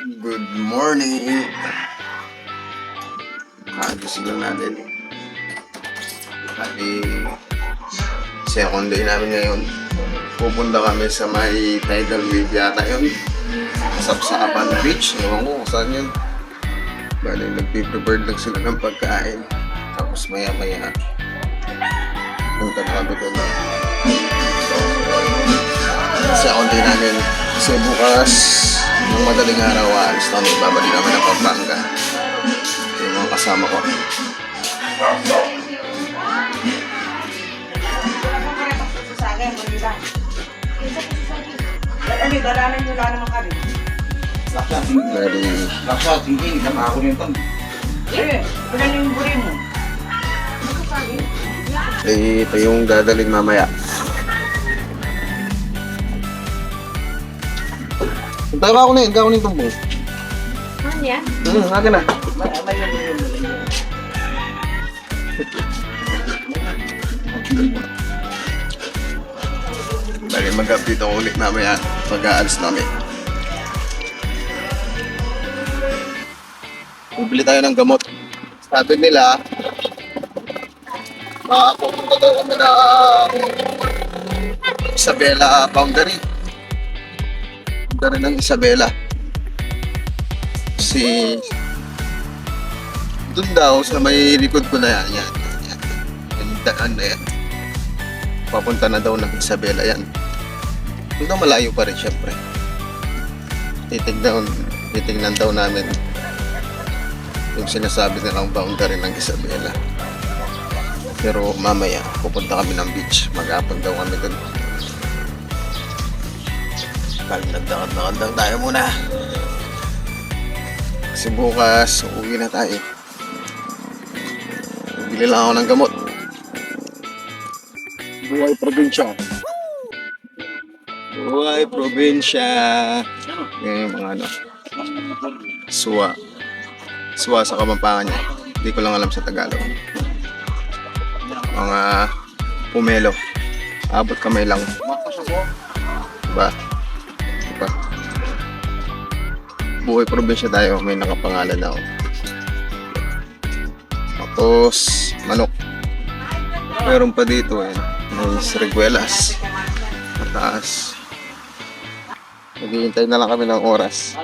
Good morning! Kagising lang natin. Bali, second day namin ngayon. Pupunta kami sa may tidal wave yata yun. Sapsapan Beach. Ewan ko kung saan yun. Bali, nagpiprepared lang sila ng pagkain. Tapos maya-maya, punta na kami doon. Second day namin. Kasi bukas, ng madaling araw, alis na kami. Babalik kami ng Pampanga. Ito yung mga kasama ko. Ito yung dadalhin mamaya. Punta ka ako na yun, yung tumbong. Ano yan? Akin na. Bali, mag-update ako ulit mamaya pag-aalis namin. Bibili tayo ng gamot. Sabi nila, pupunta daw kami na Isabela Boundary. Punta rin ng Isabela. Kasi doon daw sa may likod ko na yan. Yung daan na yan. Papunta na daw ng Isabela yan. Doon daw malayo pa rin syempre. Titignan daw namin yung sinasabi nilang boundary ng Isabela. Pero mamaya pupunta kami ng beach. Mag-apon daw kami doon. Nagdakad-dakad lang tayo muna. Kasi bukas uuwi na tayo. Bili lang ako ng gamot. Buhay probinsya. Buhay probinsya. Yan yung mga ano. Suwa. Suwa sa Kapampangan niya. Hindi ko lang alam sa Tagalog. Mga pumelo. Abot kamay lang. Diba? Diba? Buhay probinsya tayo. May nakapangalan ako. Tapos manok. Meron pa dito eh. May siriguelas. Mataas. Naghihintay na lang kami ng oras.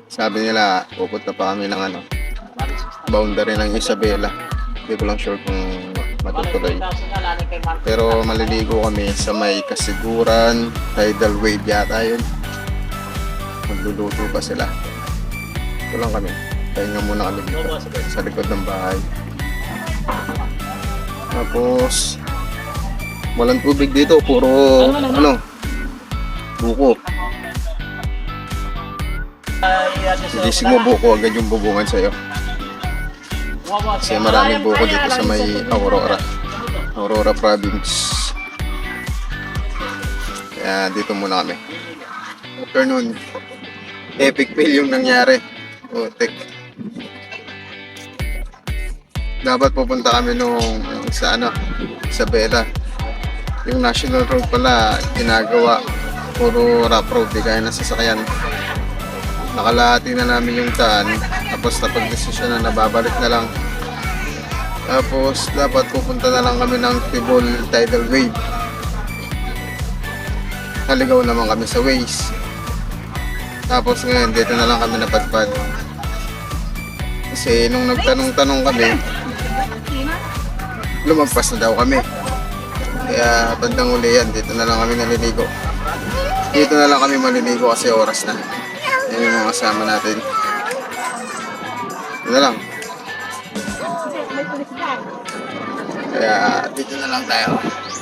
Sabi nila, pupunta pa kami ng ano, boundary ng Isabela. Hindi ko lang sure kung matutuloy. Pero maliligo kami sa may Kasiguran, tidal wave yata yun. Magluluto pa sila. Ito lang kami. Pahinga muna kami dito sa likod ng bahay. Tapos walang tubig dito, puro ano, buko. Gising mo buko, agad yung bubungan sa'yo. Kasi maraming buko dito sa may Aurora Province. Kaya dito muna kami. Afternoon, epic fail yung nangyari. Tek. Dapat pupunta kami nung sa ano, Isabela. Yung national road pala ginagawa puro rough road, di kaya nasasakyan. Nakalahati na namin yung daan, tapos napag-desisyon na nababalik na lang. Tapos dapat pupunta na lang kami ng Tibol Tidal Wave. Naligaw naman kami sa Waze. Tapos ngayon dito na lang kami napadpad. Kasi nung nagtanong-tanong kami, lumagpas na daw kami. Kaya bandang uli yan, dito na lang kami naliligo. Dito na lang kami maliligo kasi oras na. Yan yung mga kasama natin. Ito na lang. Kaya dito na lang tayo.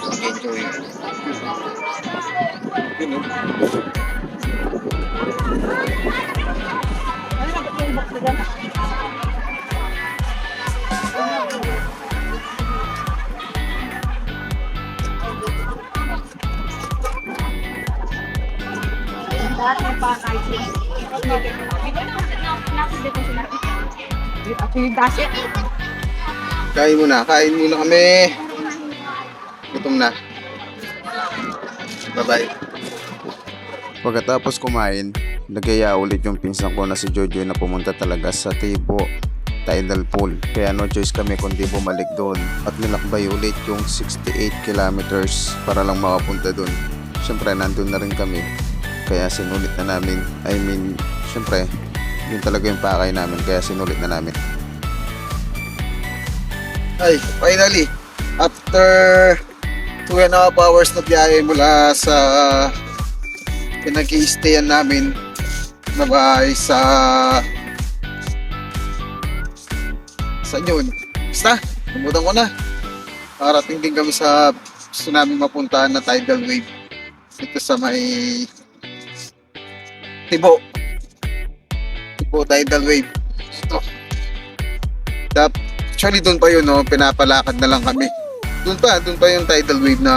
Mag-enjoy. Yun o. Kain muna kami. Gutom na. Bye-bye. Pagkatapos kumain, nagaya ulit yung pinsan ko na si Jojo na pumunta talaga sa Tibo Tidal Pool. Kaya no choice kami kundi bumalik doon at nilakbay ulit yung 68 kilometers para lang makapunta doon. Siyempre nandun na rin kami kaya sinulit na namin. Siyempre yun talaga yung pakay namin kaya sinulit na namin. Ay, finally, after 2.5 hours na biyahe mula sa pinag-i-stayan namin na bahay sa yun. Basta, namutan ko na. Parating din kami sa gusto namin mapuntahan na tidal wave dito sa may Tibo tidal wave. Ito. Actually doon pa yun, no? Pinapalakad na lang kami. Doon pa yung tidal wave na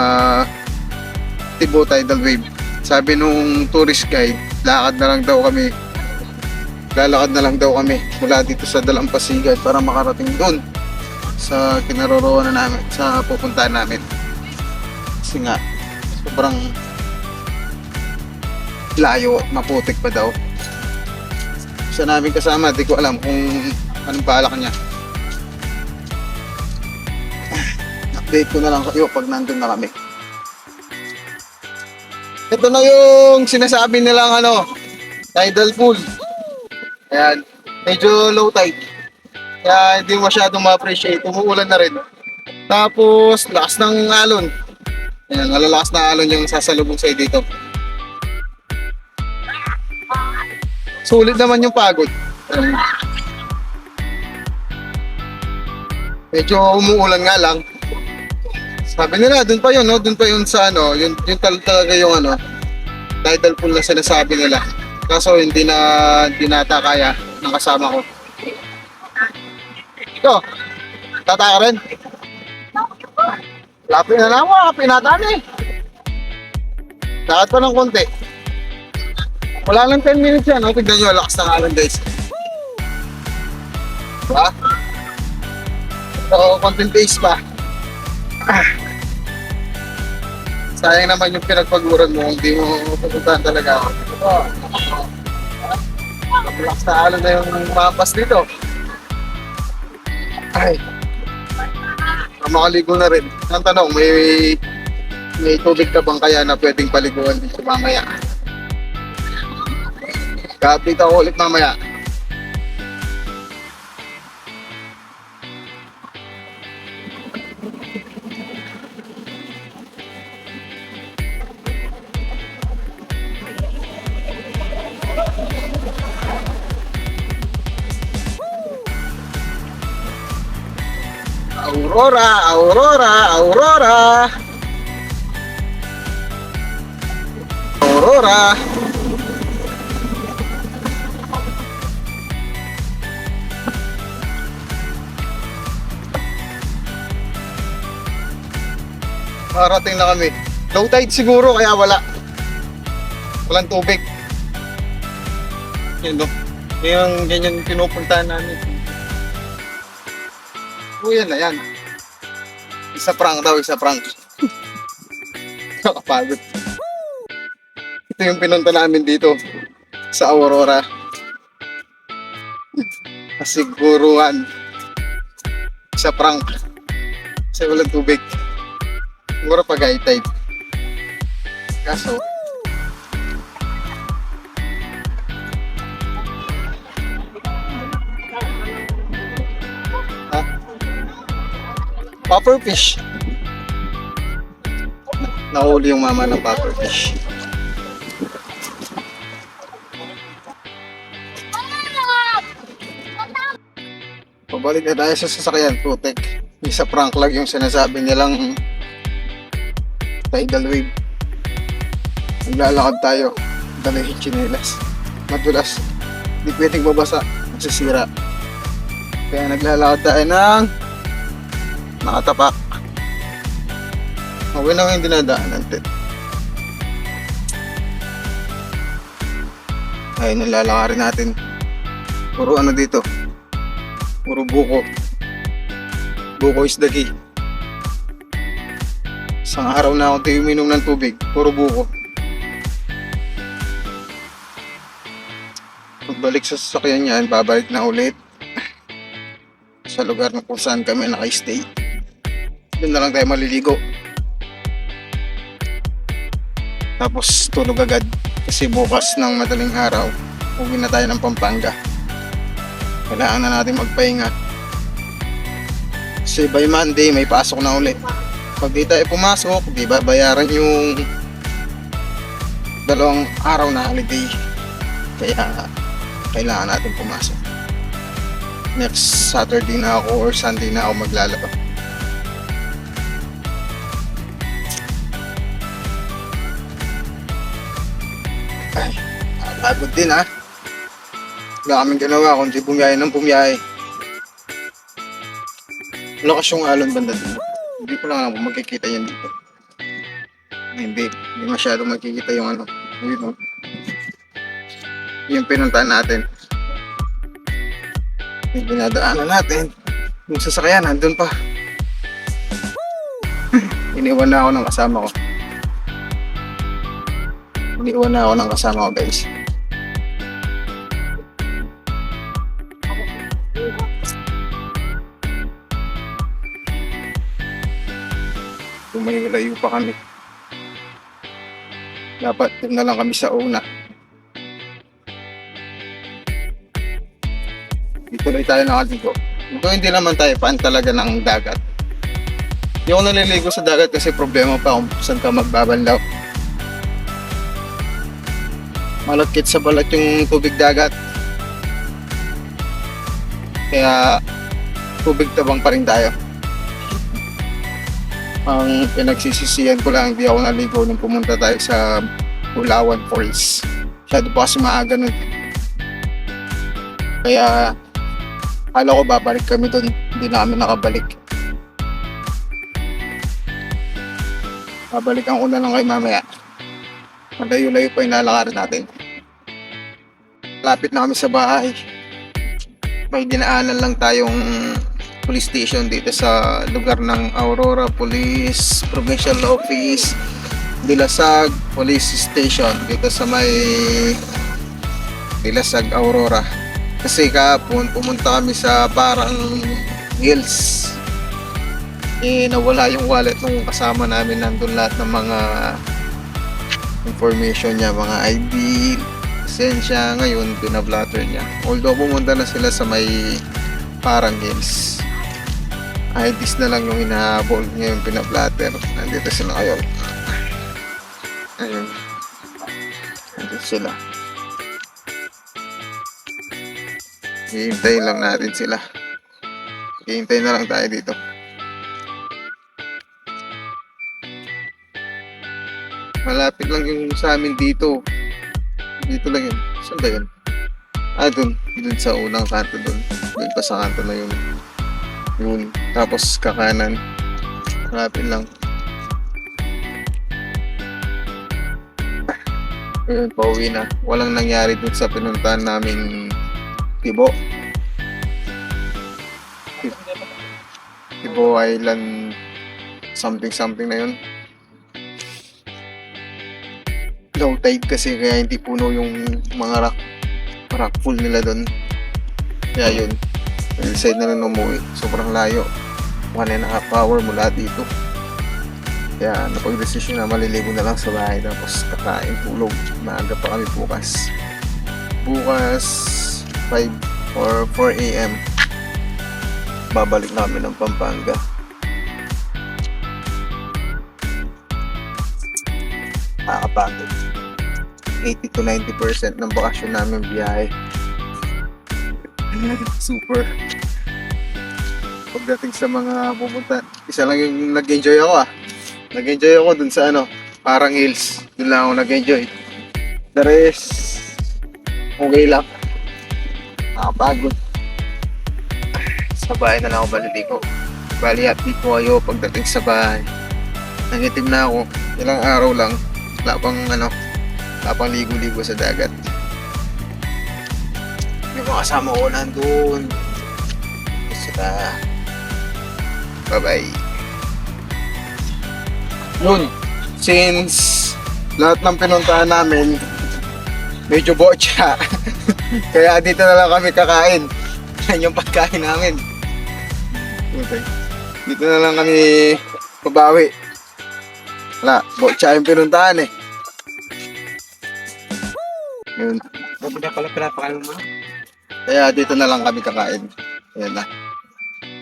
Tibo tidal wave. Sabi nung tourist guide, lalakad na lang daw kami mula dito sa Dalampasigan para makarating doon sa kinaroroonan namin, sa pupuntahan namin. Kasi nga sobrang layo at maputik pa daw. Siya namin kasama, di ko alam kung anong balak niya. Update ko na lang kayo pag nandun na kami. Ito na yung sinasabi nilang tidal pool. Ayan, medyo low tide. Kaya hindi masyadong ma-appreciate. Umuulan na rin. Tapos, lakas ng alon. Ayan, malalakas na alon yung sasalubong sa'yo dito. Sulit naman yung pagod. Medyo umuulan nga lang. Sabi nila, dun pa yun, no? Dun pa yun sa yun talaga yung tidal pool na sinasabi nila. Kaso hindi nata kaya ng kasama ko. Ito, tata ka rin? Lapit na lang mo, pinatan eh. Lakad pa ng konti. Wala lang 10 minutes yan, tignan nyo, lakas ng alon guys. Diba? So, konting pace pa. Sayang naman yung pinagpaguran mo, hindi mo pupuntahan talaga ako. Relax na alon na yung mapas dito. Ay, makaligo na rin. Ang tanong, may tubig ka bang kaya na pwedeng paliguan dito mamaya? Kapit ako ulit mamaya. Aurora. Parating na kami. Low tide siguro kaya walang tubig. Yan yung ganyan pinupuntahan namin. Yan na yan. Isa prank. Nakapagod. Ito yung pinunta namin dito sa Aurora. Kasiguruhan. Isa prank. Kasi walang tubig. Siguro pag high tide. Kaso pufferfish. Nahuli yung mama ng pufferfish. Pabalik na tayo sa sasakyan, putek. Isa prank lang yung sinasabi nilang tidal wave. Naglalakad tayo, dala yung chinelas. Madulas, hindi pwedeng babasa, magsisira. Kaya naglalakad tayo ng nakatapak. Okay lang yung dinadaanan natin. Ay, nalalakarin natin. Puro dito. Puro buko. Buko is the key. Isang araw na ako uminom ng tubig. Puro buko. Pagbalik sa sasakyan niyan, babalik na ulit sa lugar na kung saan kami naka-stay. Doon na lang tayo maliligo. Tapos tulog agad kasi bukas ng madaling araw uwi na tayo ng Pampanga. Kailangan na natin magpahinga kasi by Monday may pasok na ulit. Pag di tayo pumasok, di ba bayaran yung 2 araw na holiday. Kaya kailangan natin pumasok. Next Saturday na ako or Sunday na ako maglalaba. Ay, pagod din ha. Wala kaming ginawa kundi bumiyahe ng bumiyahe. Lakas yung alon banda dito. Hindi ko lang alam kung magkikita yan dito. Hindi masyado magkikita yung ano. Yun, yung pinuntahan natin. Yung dinadaanan natin. Yung sasakyan, nandun pa. Iniwan na ako ng kasama ko. Iniwan na ako ng kasama ko, guys. Lumayo pa kami. Dapat doon na lang kami sa una. Dito lang tayo nakaligo. Ito hindi naman tayo fan talaga ng dagat. Hindi ako naliligo sa dagat kasi problema pa kung saan ka magbabanlaw. Malagkit sa balat yung tubig dagat. Kaya tubig tabang pa rin tayo. Ang pinagsisisihan ko lang, hindi ako naligo nung pumunta tayo sa Pulawan Falls. Masyado pa kasi maaga nun. Kaya akala ko babalik kami dun, hindi na kami nakabalik. Babalikan ko na lang kayo mamaya. Malayo-layo pa yung lalakarin natin. Lapit na kami sa bahay. May dinaanan lang tayong police station dito sa lugar ng Aurora Police Provincial Office, Dilasag Police Station dito sa may Dilasag, Aurora. Kasi kahapon pumunta kami sa parang Hills. Nawala yung wallet nung kasama namin. Nandun lahat ng mga information niya, mga ID, lisensya. Ngayon pinablatter niya. Although pumunta na sila sa may parang Hills, IDs na lang yung hinahabol. Ngayon pinablatter. Nandito sila ngayon. Ayun. Nandito sila. Hihintayin lang natin sila. Hihintayin na lang tayo dito. Malapit lang yung sa amin dito. Dito lang yun. Saan ba yun? Dun. Dun sa unang kanto dun. Dun pa sa kanto na yun. Yun. Tapos kakanan. Malapit lang. Ayun, pauwi na. Walang nangyari dun sa pinuntahan naming Tibo. Tibo Island something na yun. Low tide kasi kaya hindi puno yung mga rock pool nila doon. Kaya yun, decide na lang umuwi. Sobrang layo, 1.5 hour mula dito. Kaya napag-desisyon na maliligo na lang sa bahay. Tapos kakain, tulog. Maaga pa kami bukas. Bukas 5 or 4 AM babalik namin ng Pampanga. Nakakapagod. 80 to 90% ng bakasyon namin biyahe. Super. Pagdating sa mga pupunta, isa lang yung nag-enjoy ako Nag-enjoy ako dun sa parang Hills. Dun lang ako nag-enjoy. The rest, okay lang. Nakapagod. Sa bahay na lang ako maliligo. Bali, update ko kayo pagdating sa bahay. Nangitim na ako. Ilang araw lang. Wala pang ligo-ligo sa dagat. Yung mga kasama ko nandun. Saka, bye-bye. Yun, since lahat ng pinuntahan namin medyo botcha. Kaya dito na lang kami kakain. Yan yung pagkain namin. Okay. Dito na lang kami babawi. Wala, botcha yung pinuntahan eh. Yun. Mabuda pala pinapakain mo. Kaya dito na lang kami kakain. Ayan na.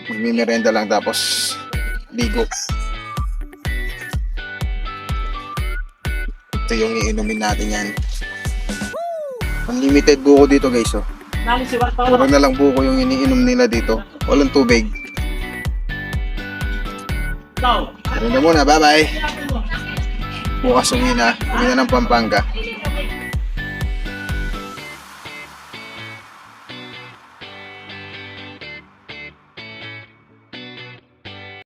Magmimerenda lang tapos ligo. Ito yung iinumin natin yan. Unlimited buko dito guys oh. Puro na lang buko yung iniinom nila dito. Walang tubig. Meron na muna, bye bye. Bukas uwi na ng Pampanga.